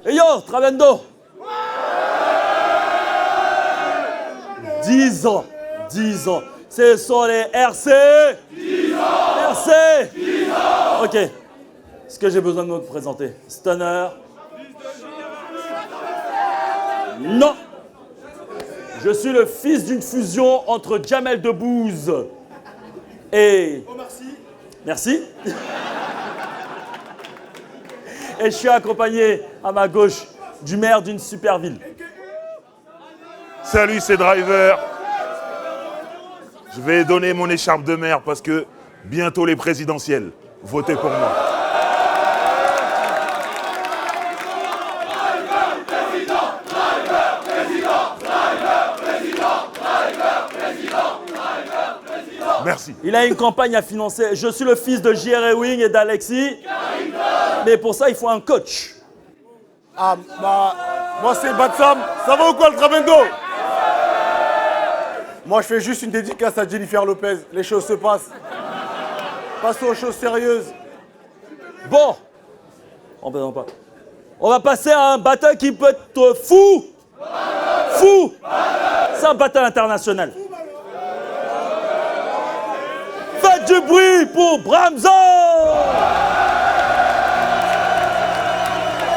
Et yo, Trabendo. 10 ans. 10 ans. Ce sont les RC. 10 ans. RC. 10 ans. Ok. Est-ce que j'ai besoin de me présenter? Stunner. Non. Je suis le fils d'une fusion entre Jamel Debbouze et... Merci. Et je suis accompagné à ma gauche du maire d'une super ville. Salut, c'est Driver. Je vais donner mon écharpe de maire parce que bientôt les présidentielles. Votez pour moi. Merci. Il a une campagne à financer. Je suis le fils de J.R. Ewing et d'Alexis. Mais pour ça, il faut un coach. Ah, bah, moi c'est Batsam. Ça va ou quoi le Trabendo? Moi je fais juste une dédicace à Jennifer Lopez. Les choses se passent. Passons aux choses sérieuses. Bon. On va passer à un battle qui peut être fou. Fou. C'est un battle international. Faites du bruit pour Bramzo.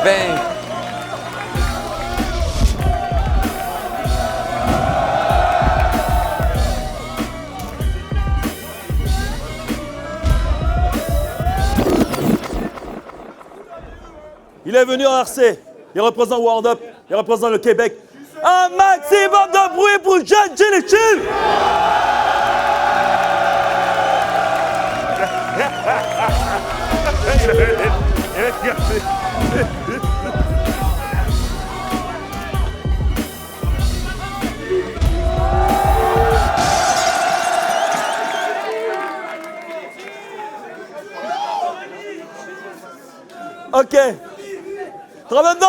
Ben. Il est venu en RC. Il représente World Up. Il représente le Québec. Un maximum de bruit pour Jean Gillichil. Ok. Trabendo.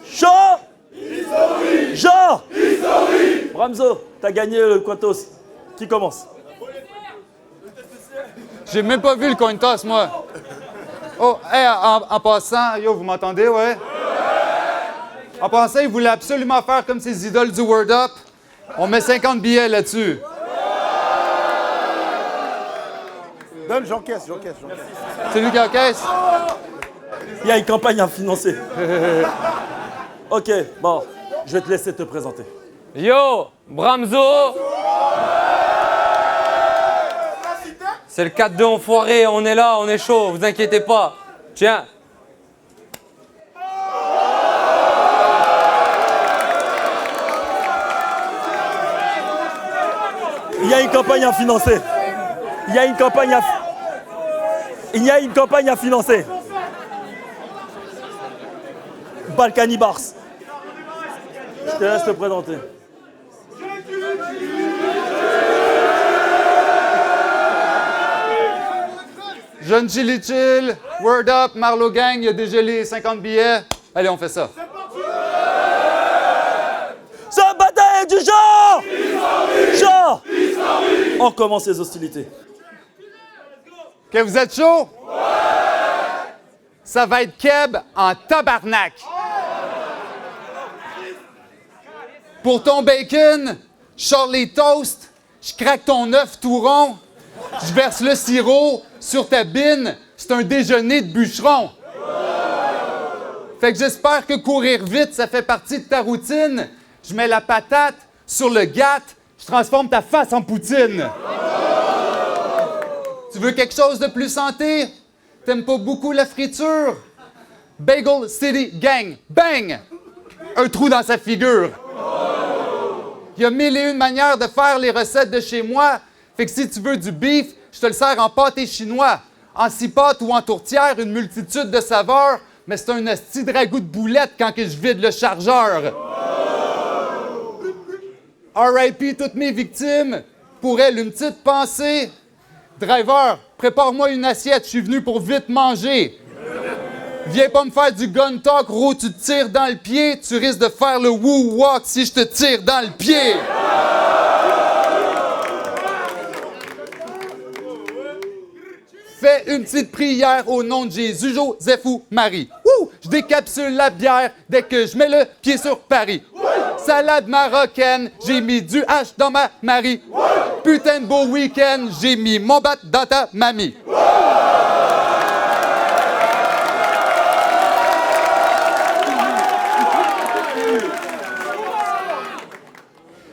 Chaud. Jean. Bramzo, t'as gagné le Quatos. Qui commence? J'ai même pas vu le coin toss, moi. Oh, hey, en passant, yo, vous m'entendez, ouais? En passant, il voulait absolument faire comme ces idoles du Word Up. On met 50 billets là-dessus. Donne, j'encaisse. C'est lui qui encaisse? Il y a une campagne à financer. Ok, bon, je vais te laisser te présenter. Yo, Bramzo. C'est le 4-2 enfoiré, on est là, on est chaud, vous inquiétez pas. Tiens. Il y a une campagne à financer. Il y a une campagne à financer. Balkany Bars. Je te laisse te présenter. Jeune Chili Chill, Word Up, Marlowe Gang, il y a déjà les 50 billets. Allez, on fait ça. Ça bataille du genre! Genre! On commence les hostilités. Ok, vous êtes chaud? Ça va être Keb en tabarnak. Pour ton bacon, je sors les toasts, je craque ton œuf tout rond, je verse le sirop sur ta bine, c'est un déjeuner de bûcheron. Fait que j'espère que courir vite, ça fait partie de ta routine. Je mets la patate sur le gat, je transforme ta face en poutine. Tu veux quelque chose de plus santé? T'aimes pas beaucoup la friture? Bagel City Gang, bang! Un trou dans sa figure. Il y a 1001 manières de faire les recettes de chez moi. Fait que si tu veux du beef, je te le sers en pâté chinois. En cipote ou en tourtière, une multitude de saveurs. Mais c'est un asti de ragoût de boulette quand que je vide le chargeur. R.I.P. toutes mes victimes. Pour elles, une petite pensée. Driver, prépare-moi une assiette, je suis venu pour vite manger. Viens pas me faire du gun talk, Ro, tu te tires dans le pied, tu risques de faire le woo walk si je te tire dans le pied. Fais une petite prière au nom de Jésus, Joseph ou Marie. Ouh! Je décapsule la bière dès que je mets le pied sur Paris. Salade marocaine, j'ai mis du hache dans ma Marie. Putain de beau week-end, j'ai mis mon bat dans ta mamie.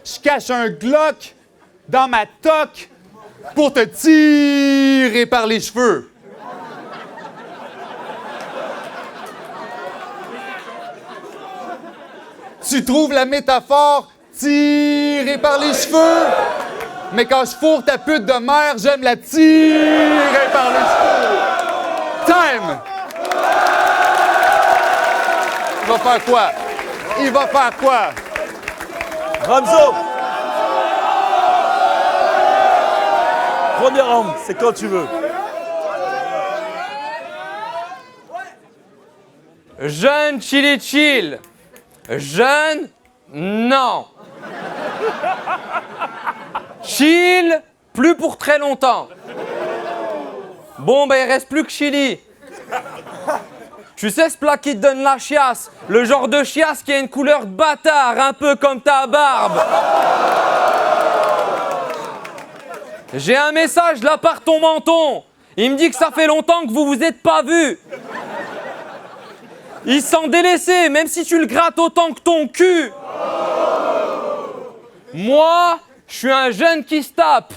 Je cache un Glock dans ma toque pour te tirer par les cheveux. Tu trouves la métaphore tirée par les cheveux? Mais quand je fourre ta pute de mère, j'aime la tirer par les cheveux. Time! Il va faire quoi? Il va faire quoi? Ramzo. Premier round, c'est quand tu veux. Jeune chili chill. Jeune, non. Chill, plus pour très longtemps. Bon, ben il reste plus que Chili. Tu sais ce plat qui te donne la chiasse, le genre de chiasse qui a une couleur de bâtard, un peu comme ta barbe. J'ai un message là par ton menton. Il me dit que ça fait longtemps que vous vous êtes pas vus. Il se sent délaissé, même si tu le grattes autant que ton cul. Moi, je suis un jeune qui se tape.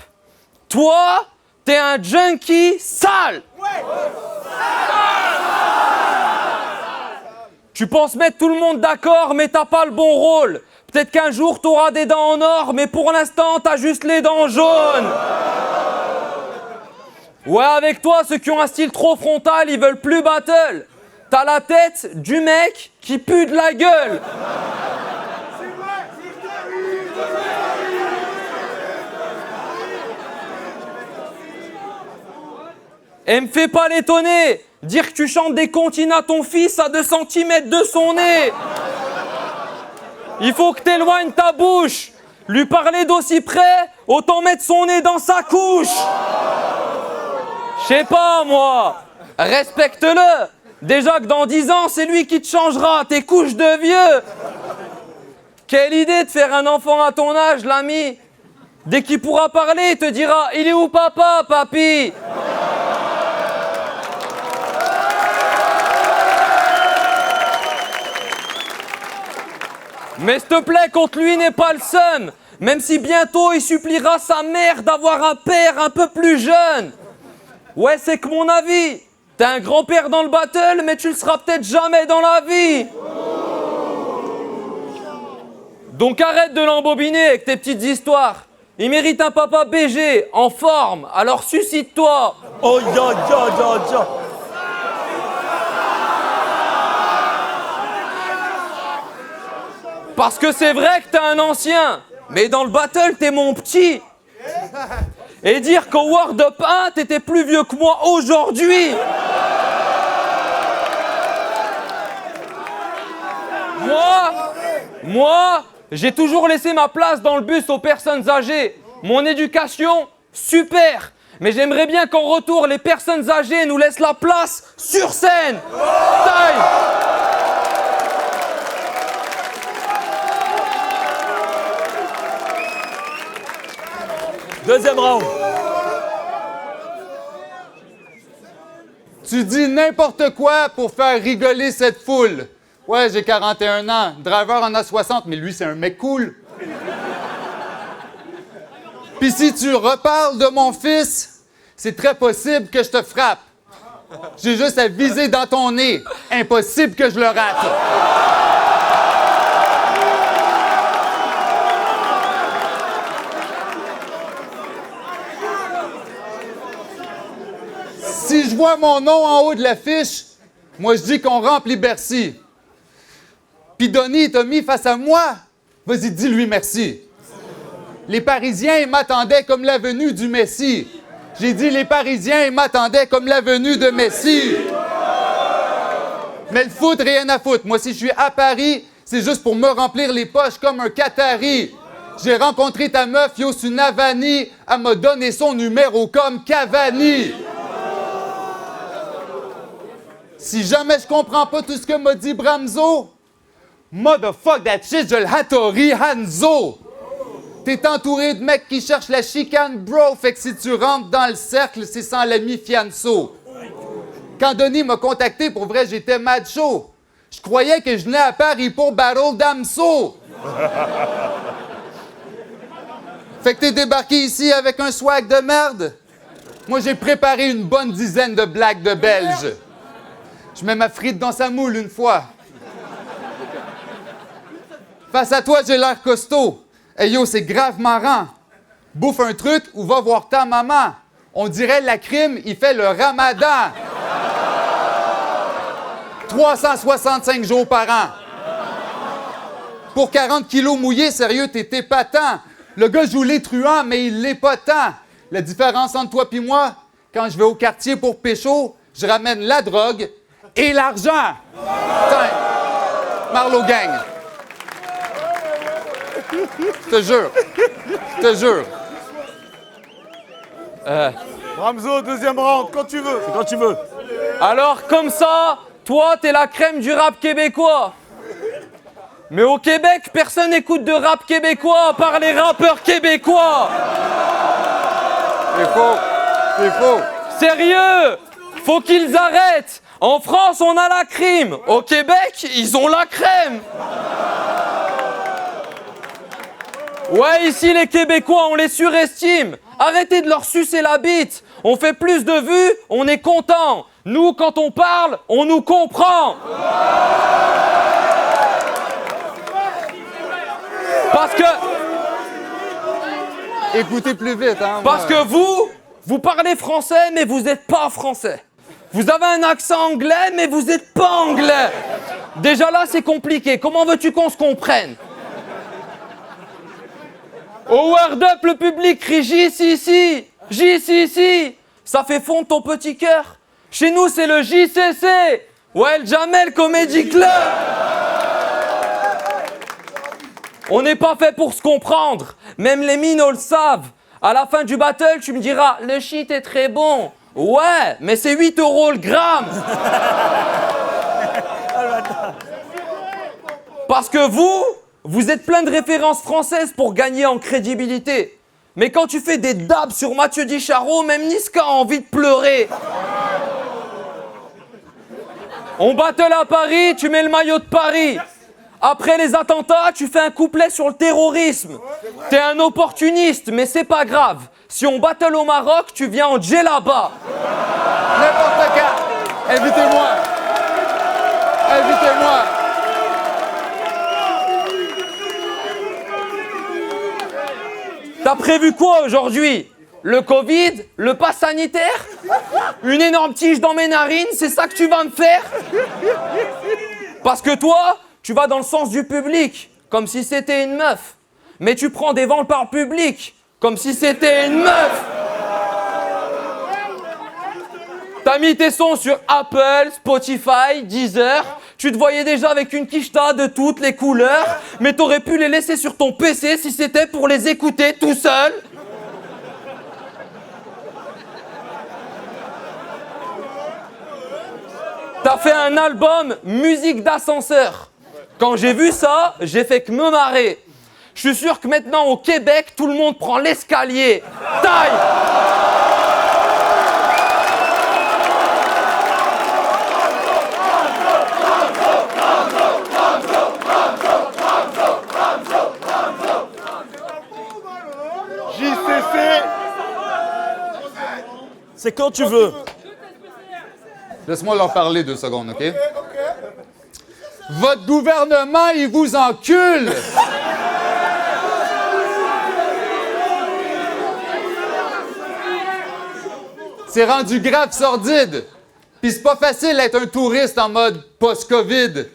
Toi, t'es un junkie sale. Tu penses mettre tout le monde d'accord, mais t'as pas le bon rôle. Peut-être qu'un jour, t'auras des dents en or, mais pour l'instant, t'as juste les dents jaunes. Ouais, avec toi, ceux qui ont un style trop frontal, ils veulent plus battle. T'as la tête du mec qui pue de la gueule. Et me fais pas l'étonner. Dire que tu chantes des comptines à ton fils à 2 cm de son nez. Il faut que t'éloignes ta bouche. Lui parler d'aussi près, autant mettre son nez dans sa couche. Je sais pas, moi. Respecte-le. Déjà que dans 10 ans, c'est lui qui te changera tes couches de vieux. Quelle idée de faire un enfant à ton âge, l'ami. Dès qu'il pourra parler, il te dira « Il est où papa, papy ?» Mais s'il te plaît, contre lui n'est pas le seum. Même si bientôt il suppliera sa mère d'avoir un père un peu plus jeune. Ouais, c'est que mon avis. T'es un grand-père dans le battle, mais tu le seras peut-être jamais dans la vie. Donc arrête de l'embobiner avec tes petites histoires. Il mérite un papa BG, en forme, alors suscite-toi. Oh, ya, ya, ya, ya. Parce que c'est vrai que t'es un ancien, mais dans le battle, t'es mon petit. Et dire qu'au World Up 1, t'étais plus vieux que moi aujourd'hui. Moi, j'ai toujours laissé ma place dans le bus aux personnes âgées. Mon éducation, super. Mais j'aimerais bien qu'en retour, les personnes âgées nous laissent la place sur scène. Time. Deuxième round. Tu dis n'importe quoi pour faire rigoler cette foule. Ouais, j'ai 41 ans. Driver en a 60, mais lui, c'est un mec cool. Puis si tu reparles de mon fils, c'est très possible que je te frappe. J'ai juste à viser dans ton nez. Impossible que je le rate. Si je vois mon nom en haut de l'affiche, moi je dis qu'on remplit Bercy. Puis Donny t'a mis face à moi. Vas-y, dis-lui merci. Les Parisiens, ils m'attendaient comme la venue du Messie. J'ai dit les Parisiens, ils m'attendaient comme la venue de Messi. Mais le foot, rien à foutre. Moi, si je suis à Paris, c'est juste pour me remplir les poches comme un Qatari. J'ai rencontré ta meuf, Yosu Navani. Elle m'a donné son numéro comme Cavani. Si jamais je comprends pas tout ce que m'a dit Bramzo, motherfuck that shit, je le hattori Hanzo. T'es entouré de mecs qui cherchent la chicane, bro, fait que si tu rentres dans le cercle, c'est sans l'ami Fianso. Quand Denis m'a contacté, pour vrai, j'étais mad chaud. Je croyais que je venais à Paris pour Battle Damso. Fait que t'es débarqué ici avec un swag de merde? Moi, j'ai préparé une bonne dizaine de blagues de Belges. Je mets ma frite dans sa moule une fois. Face à toi, j'ai l'air costaud. Hey yo, c'est grave marrant. Bouffe un truc ou va voir ta maman. On dirait la crime, il fait le ramadan. 365 jours par an. Pour 40 kilos mouillés, sérieux, t'es épatant. Le gars joue les truands, mais il l'est pas tant. La différence entre toi et moi, quand je vais au quartier pour pécho, je ramène la drogue et l'argent. Putain, Marlo Gang. Je te jure. Je te jure. Bramzo, deuxième round, quand tu veux. Quand tu veux. Alors, comme ça, toi, t'es la crème du rap québécois. Mais au Québec, personne n'écoute de rap québécois à part les rappeurs québécois. C'est faux. C'est faux. Sérieux, faut qu'ils arrêtent. En France, on a la crime. Au Québec, ils ont la crème. Ouais, ici, les Québécois, on les surestime. Arrêtez de leur sucer la bite. On fait plus de vues, on est content. Nous, quand on parle, on nous comprend. Parce que... Écoutez plus vite, hein. Parce que vous parlez français, mais vous n'êtes pas français. Vous avez un accent anglais, mais vous n'êtes pas anglais. Déjà là, c'est compliqué. Comment veux-tu qu'on se comprenne? Au Word Up, le public crie JCC, JCC. Ça fait fondre ton petit cœur. Chez nous, c'est le JCC. Ouais, le Jamel Comedy Club. On n'est pas fait pour se comprendre. Même les minots le savent. À la fin du battle, tu me diras, le shit est très bon. Ouais, mais c'est 8 € le gramme. Parce que vous êtes plein de références françaises pour gagner en crédibilité. Mais quand tu fais des dabs sur Mathieu Dicharo, même Niska a envie de pleurer. On battle à Paris, tu mets le maillot de Paris. Après les attentats, tu fais un couplet sur le terrorisme. T'es un opportuniste, mais c'est pas grave. Si on battle au Maroc, tu viens en djellaba. N'importe quand. Invitez-moi. Invitez-moi. T'as prévu quoi aujourd'hui? Le Covid? Le pass sanitaire? Une énorme tige dans mes narines? C'est ça que tu vas me faire? Parce que toi, tu vas dans le sens du public, comme si c'était une meuf. Mais tu prends des vents par le public, comme si c'était une meuf. T'as mis tes sons sur Apple, Spotify, Deezer. Tu te voyais déjà avec une quicheta de toutes les couleurs, mais t'aurais pu les laisser sur ton PC si c'était pour les écouter tout seul. T'as fait un album musique d'ascenseur. Quand j'ai vu ça, j'ai fait que me marrer. Je suis sûr que maintenant au Québec, tout le monde prend l'escalier. Taille! JCC. C'est quand tu veux. Laisse-moi leur parler 2 secondes, OK? Votre gouvernement, il vous encule! C'est rendu grave sordide. Puis c'est pas facile d'être un touriste en mode post-Covid.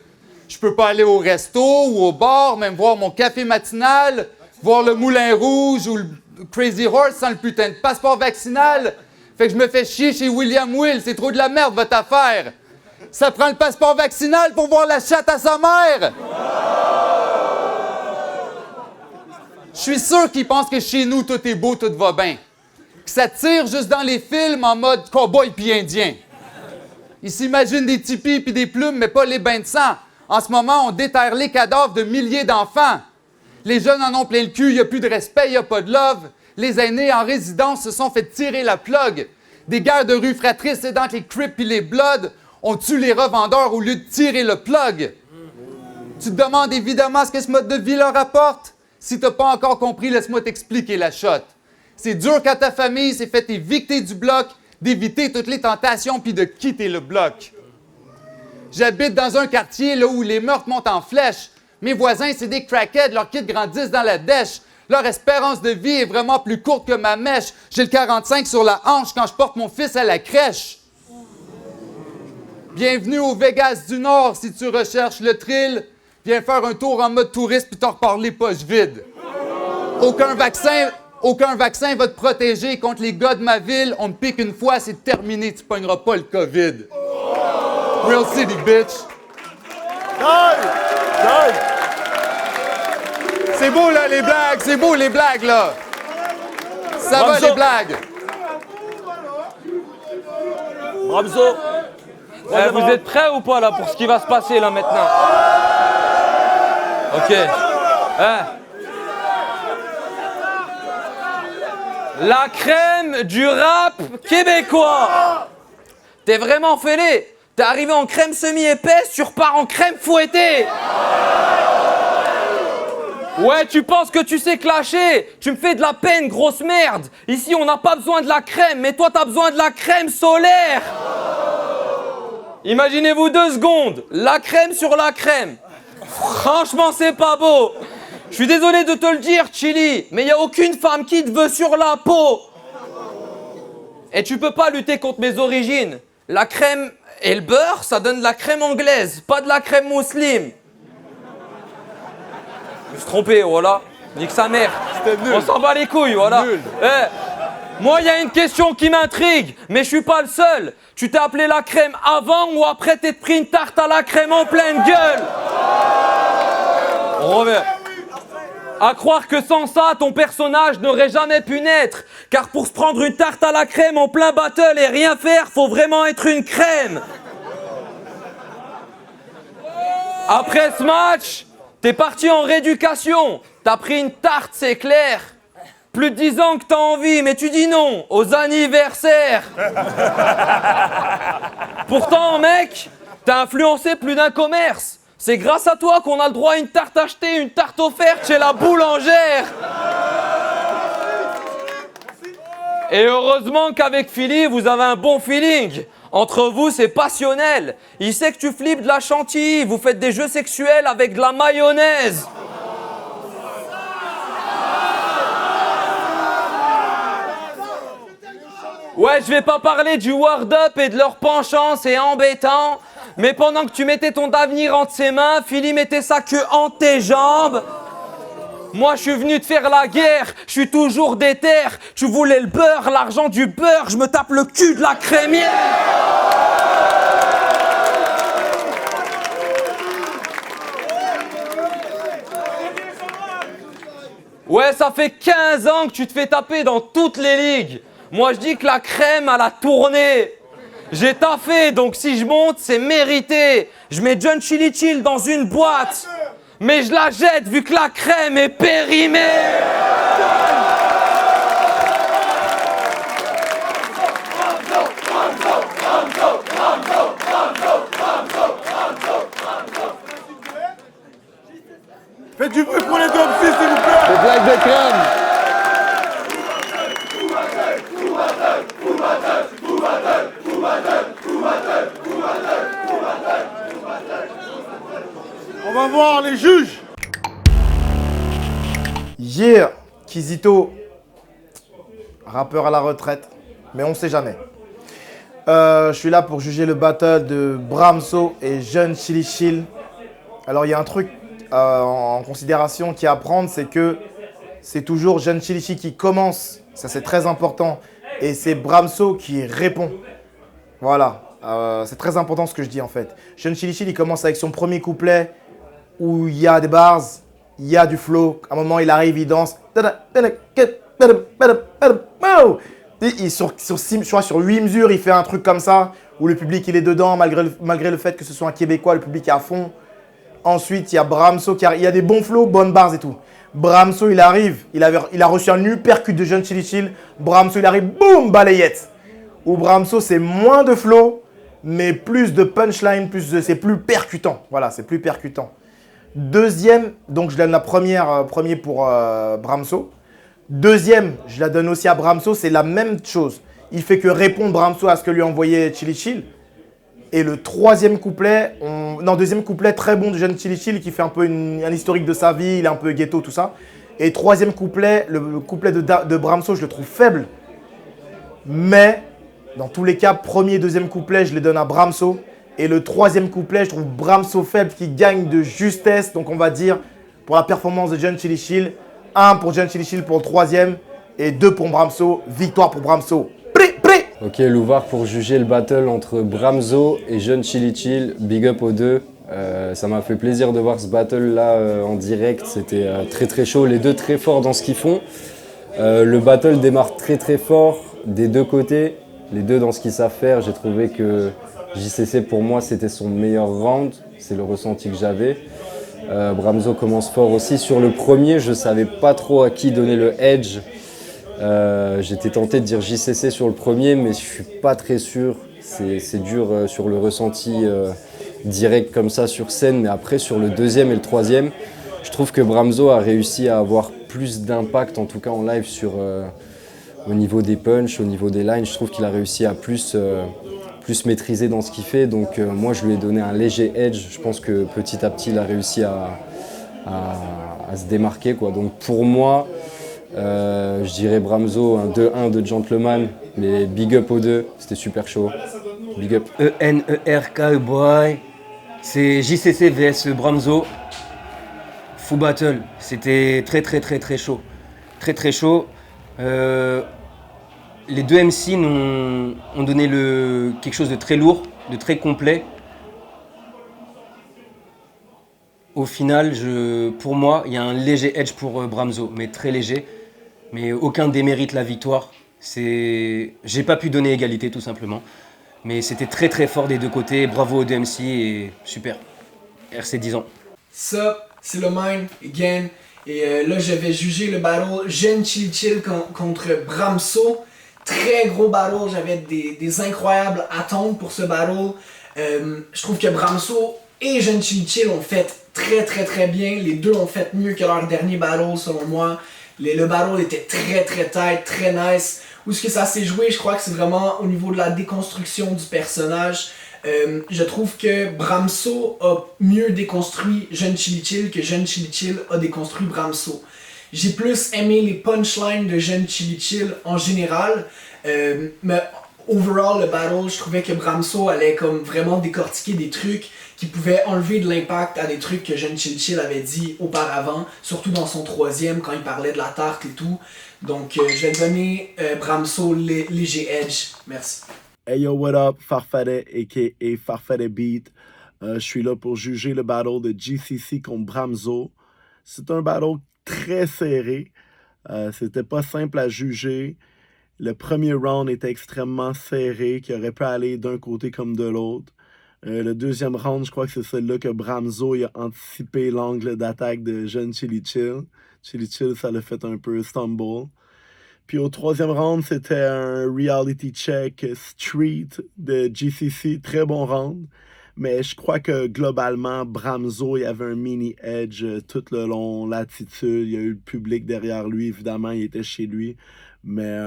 Je peux pas aller au resto ou au bar, même voir mon café matinal, voir le Moulin Rouge ou le Crazy Horse sans le putain de passeport vaccinal. Fait que je me fais chier chez William Will, c'est trop de la merde votre affaire. Ça prend le passeport vaccinal pour voir la chatte à sa mère. Je suis sûr qu'ils pensent que chez nous, tout est beau, tout va bien. Que ça tire juste dans les films en mode cow-boy puis indien. Ils s'imaginent des tipis puis des plumes, mais pas les bains de sang. En ce moment, on déterre les cadavres de milliers d'enfants. Les jeunes en ont plein le cul, il n'y a plus de respect, il n'y a pas de love. Les aînés en résidence se sont fait tirer la plug. Des guerres de rue fratrices dans les Crips et les Bloods. On tue les revendeurs au lieu de tirer le plug. Tu te demandes évidemment ce que ce mode de vie leur apporte? Si t'as pas encore compris, laisse-moi t'expliquer la shot. C'est dur quand ta famille s'est fait évicter du bloc, d'éviter toutes les tentations puis de quitter le bloc. J'habite dans un quartier là où les meurtres montent en flèche. Mes voisins, c'est des crackheads, leurs kids grandissent dans la dèche. Leur espérance de vie est vraiment plus courte que ma mèche. J'ai le 45 sur la hanche quand je porte mon fils à la crèche. Bienvenue au Vegas du Nord si tu recherches le thrill. Viens faire un tour en mode touriste puis t'en repars les poches vides. Aucun vaccin va te protéger contre les gars de ma ville. On me pique une fois, c'est terminé, tu pogneras pas le COVID. Real City, bitch. C'est beau, là, les blagues. C'est beau, les blagues, là. Ça va, les blagues. Ramzo. Vous êtes prêts ou pas, là, pour ce qui va se passer, là, maintenant? OK. La crème du rap québécois. T'es vraiment fêlé. T'es arrivé en crème semi-épaisse, tu repars en crème fouettée. Ouais, tu penses que tu sais clasher. Tu me fais de la peine, grosse merde. Ici, on n'a pas besoin de la crème, mais toi, t'as besoin de la crème solaire. Imaginez-vous 2 secondes. La crème sur la crème. Franchement, c'est pas beau. Je suis désolé de te le dire, Chili, mais il n'y a aucune femme qui te veut sur la peau. Et tu peux pas lutter contre mes origines. La crème et le beurre, ça donne de la crème anglaise, pas de la crème mousseline. Je me suis trompé, voilà. Nique sa mère. On s'en bat les couilles, voilà. Moi, il y a une question qui m'intrigue, mais je suis pas le seul. Tu t'es appelé la crème avant ou après t'être pris une tarte à la crème en pleine gueule? On revient. À croire que sans ça, ton personnage n'aurait jamais pu naître. Car pour se prendre une tarte à la crème en plein battle et rien faire, faut vraiment être une crème. Après ce match, t'es parti en rééducation. T'as pris une tarte, c'est clair. Plus de 10 ans que t'as envie, mais tu dis non aux anniversaires. Pourtant, mec, t'as influencé plus d'un commerce. C'est grâce à toi qu'on a le droit à une tarte achetée, une tarte offerte chez la boulangère. Et heureusement qu'avec Philly, vous avez un bon feeling. Entre vous, c'est passionnel. Il sait que tu flippes de la chantilly, vous faites des jeux sexuels avec de la mayonnaise. Ouais, je vais pas parler du Word Up et de leur penchant, c'est embêtant. Mais pendant que tu mettais ton avenir entre ses mains, Philly mettait sa queue entre tes jambes. Moi, je suis venu te faire la guerre, je suis toujours déter. Tu voulais le beurre, l'argent du beurre, je me tape le cul de la crémière. Ouais, ça fait 15 ans que tu te fais taper dans toutes les ligues. Moi, je dis que la crème à la tournée. J'ai taffé, donc si je monte, c'est mérité. Je mets John Chili Chill dans une boîte, mais je la jette vu que la crème est périmée. Faites du bruit pour les Dom 6, s'il vous plaît. Les blagues de crème. On va voir les juges. Yeah, Kizito, rappeur à la retraite, mais on sait jamais. Je suis là pour juger le battle de Bramso et Jeune Chili Chill. Alors il y a un truc en considération qui est à prendre, c'est que c'est toujours Jeune Chili Chill qui commence, ça c'est très important, et c'est Bramso qui répond. Voilà, c'est très important ce que je dis en fait. Jeune Chili Chill, il commence avec son premier couplet où il y a des bars, il y a du flow. À un moment, il arrive, il danse. je crois sur 8 mesures, il fait un truc comme ça, où le public il est dedans, malgré le fait que ce soit un Québécois, le public est à fond. Ensuite, il y a Bramso qui arrive. Il y a des bons flows, bonnes bars et tout. Bramso, il arrive. Il a reçu un uppercut de Jeune Chili Chill. Bramso, il arrive, boum, balayette. Ou Bramso, c'est moins de flow, mais plus de punchline, c'est plus percutant. Voilà, c'est plus percutant. Deuxième, donc je donne premier pour Bramso. Deuxième, je la donne aussi à Bramso, c'est la même chose. Il fait que répondre Bramso à ce que lui envoyait Chili Chill. Et le deuxième couplet, très bon de Jeune Chili Chill qui fait un peu un historique de sa vie, il est un peu ghetto, tout ça. Et troisième couplet, le couplet de Bramso, je le trouve faible. Mais, dans tous les cas, premier et deuxième couplet, je les donne à Bramso. Et le troisième couplet, je trouve Bramso faible qui gagne de justesse. Donc on va dire, pour la performance de Jeune Chili Chill, 1 pour Jeune Chili Chill pour le troisième et 2 pour Bramso. Victoire pour Bramso. Ok, Louvard, pour juger le battle entre Bramso et Jeune Chili Chill, big up aux deux. Ça m'a fait plaisir de voir ce battle-là en direct. C'était très très chaud, les deux très forts dans ce qu'ils font. Le battle démarre très très fort des deux côtés, les deux dans ce qu'ils savent faire. J'ai trouvé que JCC, pour moi, c'était son meilleur round. C'est le ressenti que j'avais. Bramso commence fort aussi. Sur le premier, je ne savais pas trop à qui donner le edge. J'étais tenté de dire JCC sur le premier, mais je suis pas très sûr. C'est dur sur le ressenti direct comme ça sur scène, mais après sur le deuxième et le troisième, je trouve que Bramso a réussi à avoir plus d'impact, en tout cas en live, au niveau des punchs, au niveau des lines. Je trouve qu'il a réussi à plus maîtriser dans ce qu'il fait. Donc moi, je lui ai donné un léger edge. Je pense que petit à petit, il a réussi à se démarquer, quoi. Donc pour moi, je dirais Bramso, un 2-1 de gentleman, mais big up aux deux, c'était super chaud. Big up. ENERK boy, c'est JCC vs Bramso. Full battle, c'était très très très très chaud. Très très chaud. Les deux MC ont donné quelque chose de très lourd, de très complet. Au final, pour moi, il y a un léger edge pour Bramso, mais très léger. Mais aucun démérite la victoire. J'ai pas pu donner égalité tout simplement. Mais c'était très très fort des deux côtés. Bravo aux deux MC et super. RC 10 ans. Ça, c'est le Mine again. Et là, je vais juger le battle Jeune Chili Chill contre Bramso. Très gros battle. J'avais des incroyables attentes pour ce battle. Je trouve que Bramso et Jeune Chili Chill ont fait très très très bien. Les deux ont fait mieux que leur dernier battle selon moi. Le battle était très très tight, très nice. Où est-ce que ça s'est joué? Je crois que c'est vraiment au niveau de la déconstruction du personnage. Je trouve que Bramso a mieux déconstruit Jeune Chili Chill que Jeune Chili Chill a déconstruit Bramso. J'ai plus aimé les punchlines de Jeune Chili Chill en général. Mais overall, le battle, je trouvais que Bramso allait comme vraiment décortiquer des trucs qui pouvaient enlever de l'impact à des trucs que Jeune Chili Chill avait dit auparavant, surtout dans son troisième quand il parlait de la tarte et tout. Donc je vais donner Bramso léger edge. Merci. Hey yo, what up? Farfadet aka Farfadet Beat. Je suis là pour juger le battle de JCC contre Bramso. C'est un battle très serré. C'était pas simple à juger. Le premier round était extrêmement serré, qui aurait pu aller d'un côté comme de l'autre. Le deuxième round, je crois que c'est celui-là que Bramso a anticipé l'angle d'attaque de Jeune Chili Chill. Chili Chill, ça l'a fait un peu stumble. Puis au troisième round, c'était un reality check street de GCC. Très bon round. Mais je crois que globalement, Bramso, il avait un mini edge tout le long, l'attitude. Il y a eu le public derrière lui, évidemment, il était chez lui. Mais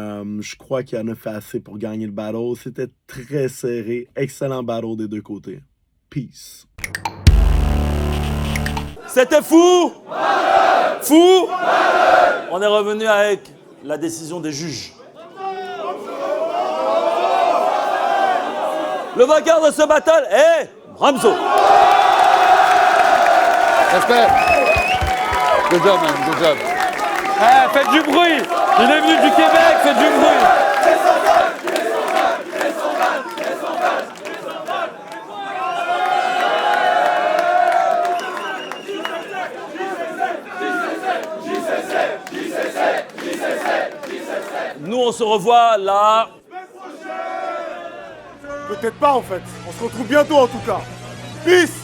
je crois qu'il en a fait assez pour gagner le battle. C'était très serré. Excellent battle des deux côtés. Peace. C'était fou! Fou! On est revenu avec la décision des juges. Le vainqueur de ce battle est Bramso. Respect. Good job, man. Good job. Faites du bruit. Il est venu du Québec, faites du bruit. Nous, on se revoit là. Peut-être pas en fait. On se retrouve bientôt en tout cas. Peace!